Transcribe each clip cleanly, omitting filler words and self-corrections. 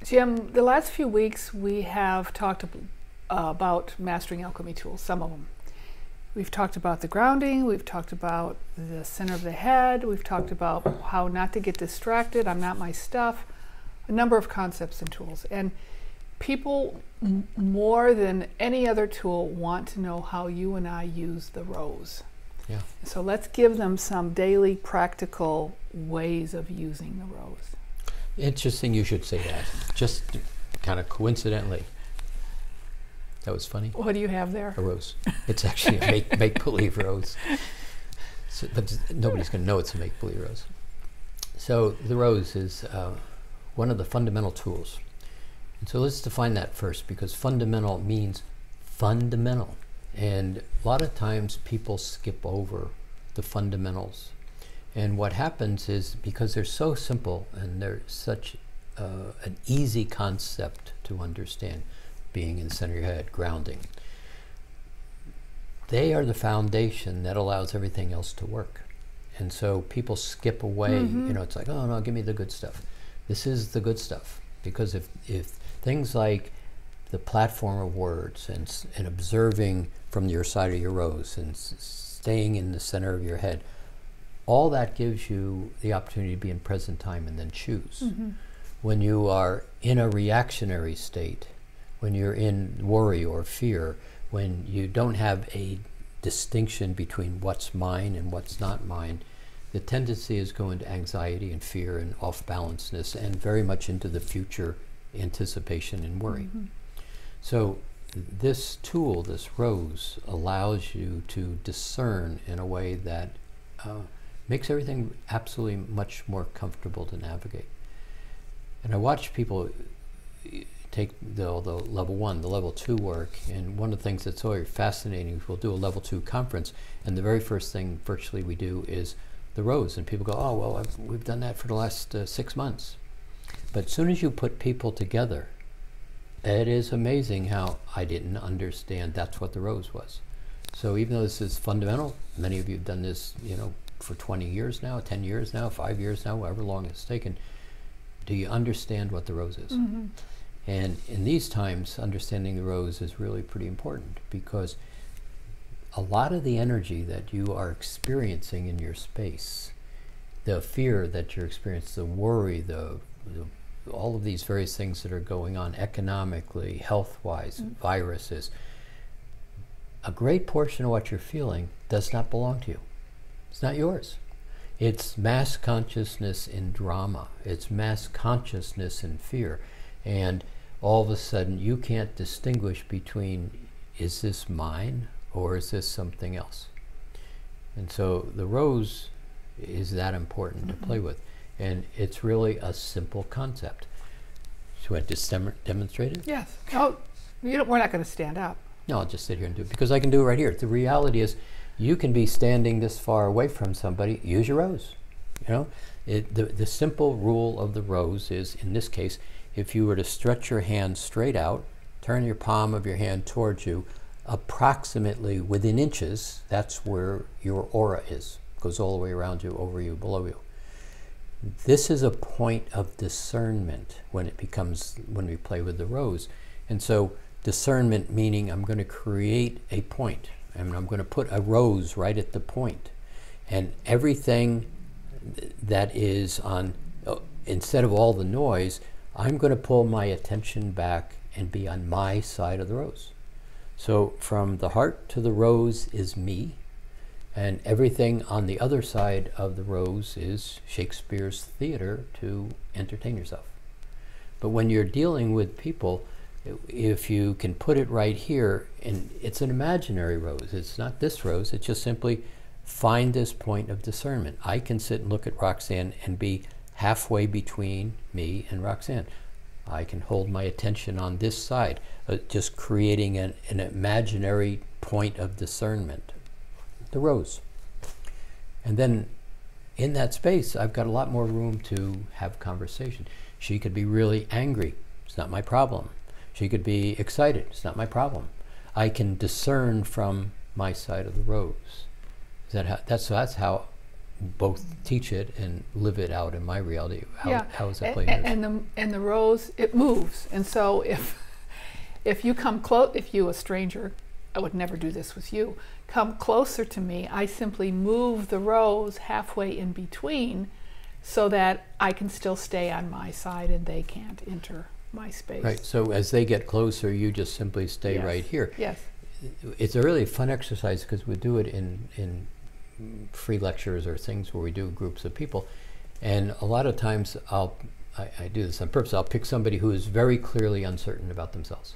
Jim, the last few weeks we have talked about mastering alchemy tools, some of them. We've talked about the grounding, we've talked about the center of the head, we've talked about how not to get distracted, I'm not my stuff, a number of concepts and tools. And people, more than any other tool, want to know how you and I use the rose. Yeah. So let's give them some daily practical ways of using the rose. Interesting you should say that. Just kind of coincidentally. That was funny. What do you have there? A rose. It's actually a make-believe rose. So, but nobody's going to know it's a make-believe rose. So the rose is one of the fundamental tools. And so let's define that first, because fundamental means fundamental. And a lot of times people skip over the fundamentals. And what happens is, because they're so simple and they're such an easy concept to understand, being in the center of your head, grounding, they are the foundation that allows everything else to work. And so people skip away, you know, it's like, oh no, give me the good stuff. This is the good stuff. Because if things like the platform of words and observing from your side of your rose and staying in the center of your head, all that gives you the opportunity to be in present time and then choose. When you are in a reactionary state, when you're in worry or fear, when you don't have a distinction between what's mine and what's not mine, the tendency is go into anxiety and fear and off-balancedness and very much into the future anticipation and worry. So this tool, this rose, allows you to discern in a way that makes everything absolutely much more comfortable to navigate. And I watch people take the level 1, the level 2 work, and one of the things that's always fascinating is we'll do a level 2 conference, and the very first thing virtually we do is the rose, and people go, oh well, we've done that for the last 6 months. But as soon as you put people together, it is amazing how I didn't understand that's what the rose was. So even though this is fundamental, many of you have done this, you know, for 20 years now, 10 years now, 5 years now, however long it's taken, do you understand what the rose is? And in these times, understanding the rose is really pretty important, because a lot of the energy that you are experiencing in your space, the fear that you're experiencing, the worry, all of these various things that are going on economically, health-wise, viruses, a great portion of what you're feeling does not belong to you. It's not yours. It's mass consciousness in drama. It's mass consciousness in fear. And all of a sudden you can't distinguish between, is this mine or is this something else? And so the rose is that important to play with. And it's really a simple concept. Should I just demonstrate it? Yes. Oh, we're not going to stand up. No, I'll just sit here and do it, because I can do it right here. The reality is, you can be standing this far away from somebody, use your rose. You know, the simple rule of the rose is, in this case, if you were to stretch your hand straight out, turn your palm of your hand towards you, approximately within inches, that's where your aura is. It goes all the way around you, over you, below you. This is a point of discernment when we play with the rose. And so discernment meaning I'm going to create a point. And I'm going to put a rose right at the point. And everything that is on, instead of all the noise, I'm going to pull my attention back and be on my side of the rose. So from the heart to the rose is me. And everything on the other side of the rose is Shakespeare's theater to entertain yourself. But when you're dealing with people, if you can put it right here, and it's an imaginary rose, it's not this rose, it's just simply find this point of discernment. I can sit and look at Roxane and be halfway between me and Roxane. I can hold my attention on this side, just creating an imaginary point of discernment. The rose. And then in that space, I've got a lot more room to have conversation. She could be really angry. It's not my problem. She could be excited. It's not my problem. I can discern from my side of the rose. That's how both teach it and live it out in my reality. How is that playing? And the rose, it moves. And so if you come close, if you, a stranger, I would never do this with you, come closer to me, I simply move the rose halfway in between so that I can still stay on my side and they can't enter my space. Right, so as they get closer, you just simply stay right here. Yes. It's a really fun exercise because we do it in free lectures or things where we do groups of people. And a lot of times I do this on purpose. I'll pick somebody who is very clearly uncertain about themselves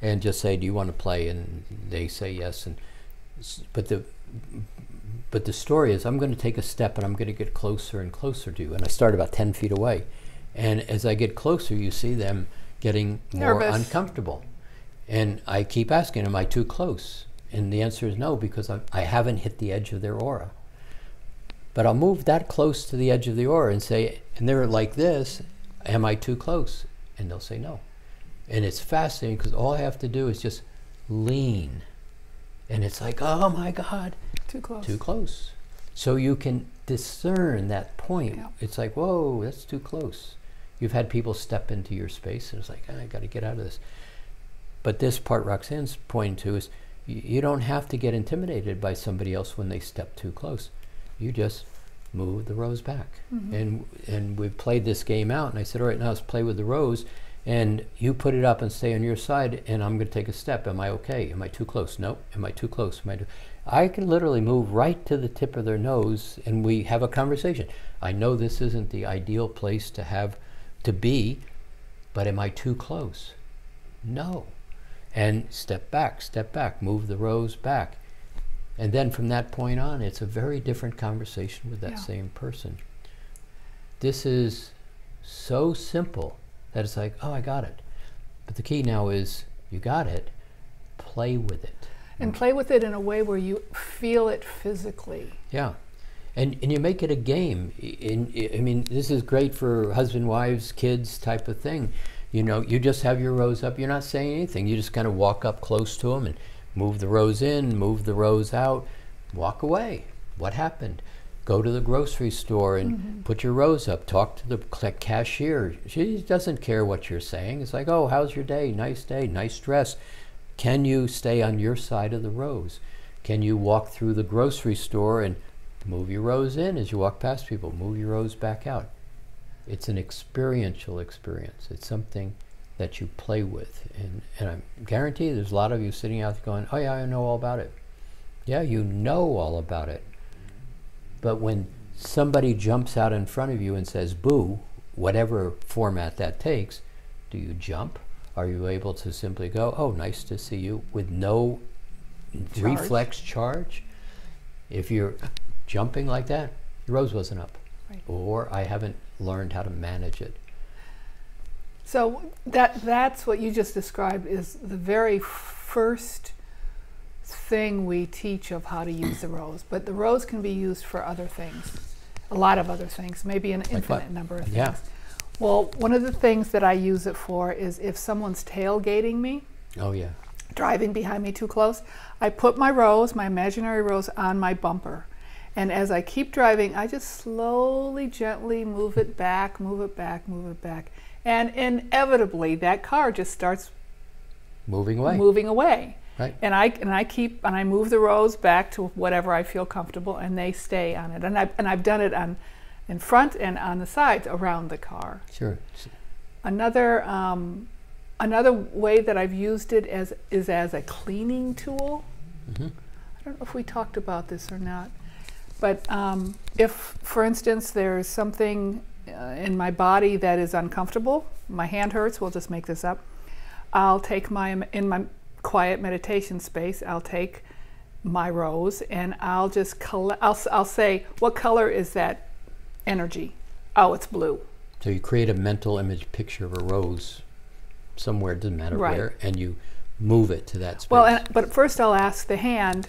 and just say, do you want to play? And they say yes. But the story is, I'm going to take a step and I'm going to get closer and closer to you. And I start about 10 feet away. And as I get closer, you see them getting more uncomfortable. And I keep asking, am I too close? And the answer is no, because I haven't hit the edge of their aura. But I'll move that close to the edge of the aura and say, and they're like this, am I too close? And they'll say no. And it's fascinating because all I have to do is just lean. And it's like, oh my God. Too close. Too close. So you can discern that point. Yeah. It's like, whoa, that's too close. You've had people step into your space and it's like, I got to get out of this. But this part Roxane's pointing to is, you don't have to get intimidated by somebody else when they step too close. You just move the rose back. Mm-hmm. And we've played this game out, and I said, all right, now let's play with the rose, and you put it up and stay on your side, and I'm going to take a step. Am I okay? Am I too close? No. Am I too close? I can literally move right to the tip of their nose, and we have a conversation. I know this isn't the ideal place to be, but am I too close? No. And step back, move the rose back. And then from that point on, it's a very different conversation with that same person. This is so simple that it's like, oh, I got it. But the key now is, you got it, play with it. And play with it in a way where you feel it physically. Yeah. And you make it a game. I mean, this is great for husband, wives, kids type of thing. You know, you just have your rose up. You're not saying anything. You just kind of walk up close to them and move the rose in, move the rose out, walk away. What happened? Go to the grocery store and put your rose up. Talk to the cashier. She doesn't care what you're saying. It's like, oh, how's your day? Nice dress. Can you stay on your side of the rose? Can you walk through the grocery store and move your rose in as you walk past people? Move your rose back out. It's an experiential experience. It's something that you play with. And I guarantee there's a lot of you sitting out there going, oh yeah, I know all about it. Yeah, you know all about it. But when somebody jumps out in front of you and says, boo, whatever format that takes, do you jump? Are you able to simply go, oh, nice to see you, with no reflex charge? If you're jumping like that, your rose wasn't up. Right. Or I haven't learned how to manage it. So that's what you just described is the very first thing we teach of how to use the rose. But the rose can be used for other things, a lot of other things, maybe an infinite number of things. Yeah. Well, one of the things that I use it for is if someone's tailgating me, driving behind me too close, I put my rose, my imaginary rose, on my bumper. And as I keep driving, I just slowly, gently move it back, move it back, move it back. And inevitably, that car just starts moving away. Right. And I move the rose back to whatever I feel comfortable, and they stay on it. And I've done it in front and on the sides around the car. Sure. Another way that I've used it is as a cleaning tool. I don't know if we talked about this or not. But if, for instance, there's something in my body that is uncomfortable, my hand hurts, we'll just make this up, I'll take in my quiet meditation space, I'll take my rose and I'll just I'll say, what color is that energy? Oh, it's blue. So you create a mental image picture of a rose somewhere, doesn't matter where, and you move it to that space. Well, but first I'll ask the hand,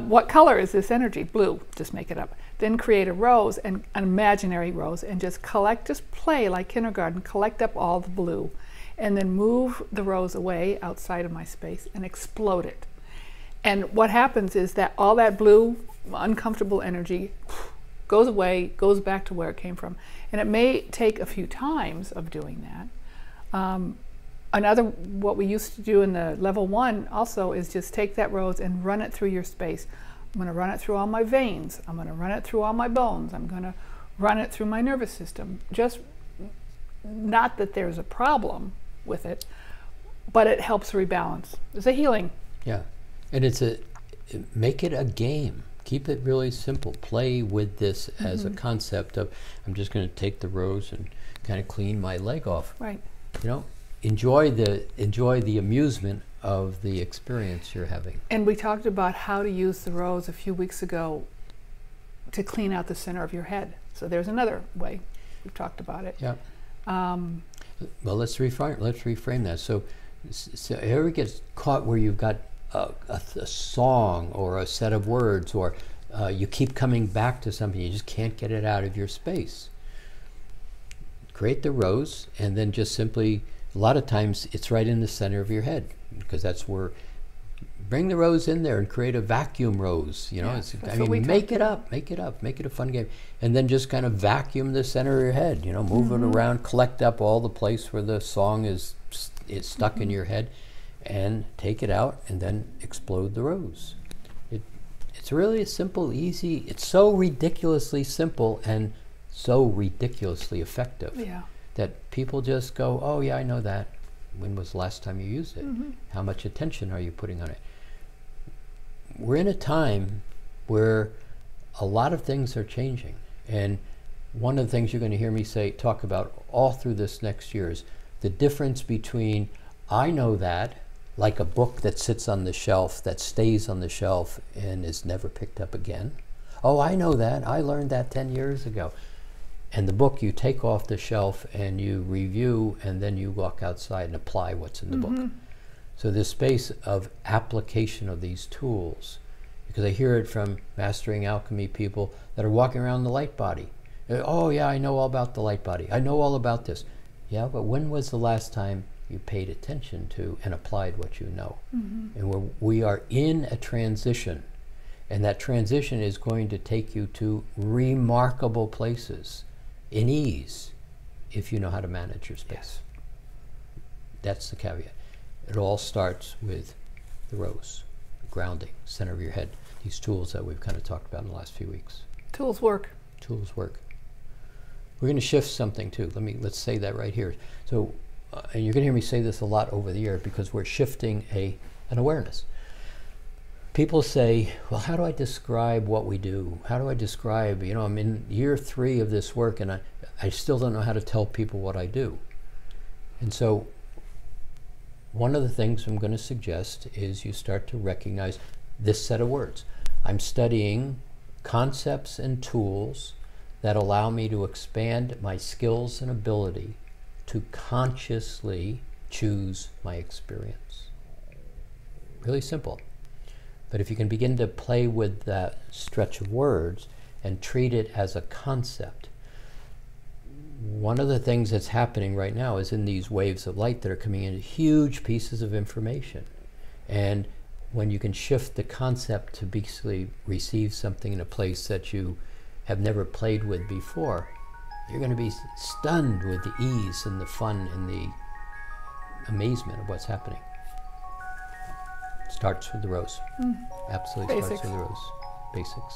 what color is this energy? Blue, just make it up. Then create a rose, an imaginary rose, and just play like kindergarten, collect up all the blue, and then move the rose away outside of my space and explode it. And what happens is that all that blue, uncomfortable energy goes away, goes back to where it came from. And it may take a few times of doing that. What we used to do in the level 1 also is just take that rose and run it through your space. I'm going to run it through all my veins. I'm going to run it through all my bones. I'm going to run it through my nervous system. Just not that there's a problem with it, but it helps rebalance. It's a healing. Yeah, and make it a game. Keep it really simple. Play with this as a concept of, I'm just going to take the rose and kind of clean my leg off. Right. You know, enjoy the amusement of the experience you're having. And we talked about how to use the rose a few weeks ago to clean out the center of your head. So there's another way. We've talked about it. Yeah. Well, let's reframe that. So ever get caught where you've got a song or a set of words, or you keep coming back to something, you just can't get it out of your space. Create the rose, and then just simply, a lot of times it's right in the center of your head, because that's where, bring the rose in there and create a vacuum rose. You know, make it up, make it a fun game, and then just kind of vacuum the center of your head. You know, move it around, collect up all the place where the song is stuck in your head, and take it out, and then explode the rose. It's really a simple, easy. It's so ridiculously simple and so ridiculously effective that people just go, oh yeah, I know that. When was the last time you used it? How much attention are you putting on it? We're in a time where a lot of things are changing, and one of the things you're going to hear me talk about all through this next year is the difference between I know that, like a book that sits on the shelf, that stays on the shelf and is never picked up again. Oh, I know that. I learned that 10 years ago. And the book you take off the shelf and you review, and then you walk outside and apply what's in the book. So this space of application of these tools, because I hear it from Mastering Alchemy people that are walking around the light body. Oh yeah, I know all about the light body. I know all about this. Yeah, but when was the last time you paid attention to and applied what you know? And we are in a transition, and that transition is going to take you to remarkable places in ease if you know how to manage your space. That's the caveat. It all starts with the rose, grounding, center of your head. These tools that we've kind of talked about in the last few weeks. Tools work. Tools work. We're going to shift something too. Let's say that right here. So, and you're going to hear me say this a lot over the year, because we're shifting an awareness. People say, well, how do I describe what we do? How do I describe, you know, I'm in year 3 of this work, and I still don't know how to tell people what I do. And so one of the things I'm going to suggest is you start to recognize this set of words. I'm studying concepts and tools that allow me to expand my skills and ability to consciously choose my experience. Really simple. But if you can begin to play with that stretch of words and treat it as a concept, one of the things that's happening right now is in these waves of light that are coming in, huge pieces of information. And when you can shift the concept to basically receive something in a place that you have never played with before, you're going to be stunned with the ease and the fun and the amazement of what's happening. Starts with the rose. Absolutely. Basics. Starts with the rose. Basics.